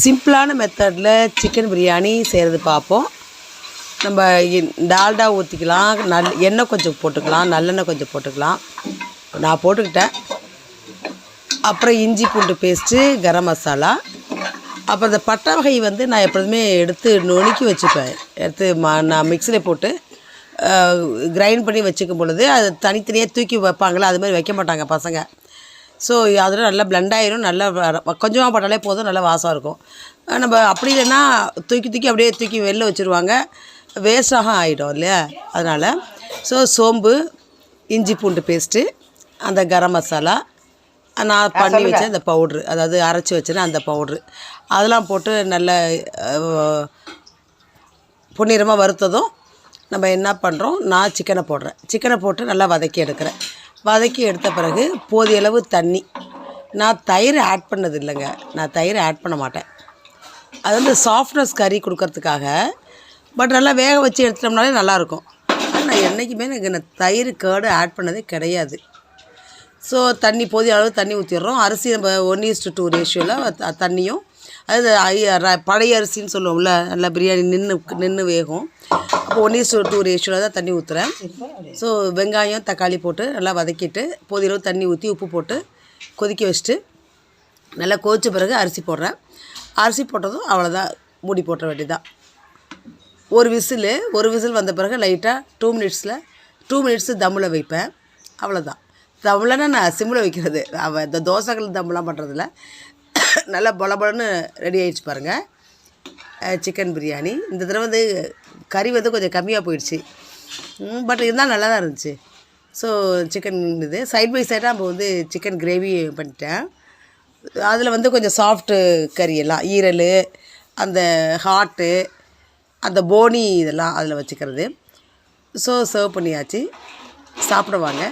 சிம்பிளான மெத்தடில் சிக்கன் பிரியாணி செய்கிறது பார்ப்போம். நம்ம டால்டா ஊற்றிக்கலாம், எண்ணெய் கொஞ்சம் போட்டுக்கலாம், நல்லெண்ணெய் கொஞ்சம் போட்டுக்கலாம். நான் போட்டுக்கிட்டேன். அப்புறம் இஞ்சி பூண்டு பேஸ்ட்டு, கரம் மசாலா, அப்புறம் இந்த பட்டை வகை நான் எப்பொழுதுமே எடுத்து நுணுக்கி வச்சுப்பேன். எடுத்து நான் மிக்சியில் போட்டு கிரைண்ட் பண்ணி வச்சுக்கும் பொழுது அது தனித்தனியாக தூக்கி வைப்பாங்களே, அது மாதிரி வைக்க மாட்டாங்க பசங்க. ஸோ அதில் நல்லா பிளெண்ட் ஆகிடும். நல்லா கொஞ்சமாக போட்டாலே போதும், நல்லா வாசம் இருக்கும். நம்ம அப்படி இல்லைன்னா தூக்கி அப்படியே தூக்கி வெளில வச்சுருவாங்க, வேஸ்டாக ஆகிடும் இல்லையா. அதனால் சோம்பு, இஞ்சி பூண்டு பேஸ்ட்டு, அந்த கரம் மசாலா, நான் பண்ணி வச்சேன் அந்த பவுட்ரு, அதாவது அரைச்சி வச்சேன்னா அந்த பவுட்ரு, அதெல்லாம் போட்டு நல்ல பொன்னிறமாக வறுத்ததும் நம்ம என்ன பண்ணுறோம், நான் சிக்கனை போடுறேன். சிக்கனை போட்டு நல்லா வதக்கி எடுக்கிறேன். வதக்கி எடுத்த பிறகு போதிய அளவு தண்ணி. நான் தயிர் ஆட் பண்ணது இல்லைங்க, நான் தயிர் ஆட் பண்ண மாட்டேன். அது சாஃப்ட்னஸ் கறி கொடுக்கறதுக்காக. பட் நல்லா வேக வச்சு எடுத்துட்டோம்னாலே நல்லாயிருக்கும். ஆனால் நான் என்றைக்குமே நான் தயிர் கேர்டு ஆட் பண்ணதே கிடையாது. ஸோ தண்ணி போதிய அளவு தண்ணி ஊற்றிடுறோம். அரிசி நம்ம 1:2 ரேஷியோவில் தண்ணியும், அது பழைய அரிசின்னு சொல்லுவோம்ல, நல்லா பிரியாணி நின்று வேகும். அப்போ 1:2 ரேஷியோவில் தான் தண்ணி ஊற்றுறேன். ஸோ வெங்காயம் தக்காளி போட்டு நல்லா வதக்கிட்டு போதிய அளவு தண்ணி ஊற்றி உப்பு போட்டு கொதிக்க வச்சுட்டு நல்லா கொதிச்ச பிறகு அரிசி போடுறேன். அரிசி போட்டதும் அவ்வளோதான், மூடி போட்ட வேண்டியதான். ஒரு விசில் வந்த பிறகு லைட்டாக 2 மினிட்ஸ் தம்மில் வைப்பேன். அவ்வளோதான். தம்மில்னா நான் சிம்மில் வைக்கிறது. இந்த தோசைகள் தம்மெலாம் பண்ணுறதில்ல. நல்லா பொலன்னு ரெடி ஆகிடுச்சு பாருங்கள் சிக்கன் பிரியாணி. இந்த தடவை கறி கொஞ்சம் கம்மியாக போயிடுச்சு. பட் இருந்தாலும் நல்லா தான் இருந்துச்சு. ஸோ சிக்கன் சைட் பை சைடாக நம்ம சிக்கன் கிரேவி பண்ணிட்டேன். அதில் கொஞ்சம் சாஃப்ட்டு கறியெல்லாம், ஈரல், அந்த ஹார்ட்டு, அந்த போனி, இதெல்லாம் அதில் வச்சுக்கிறது. ஸோ சர்வ் பண்ணியாச்சு. சாப்பிடுவாங்க.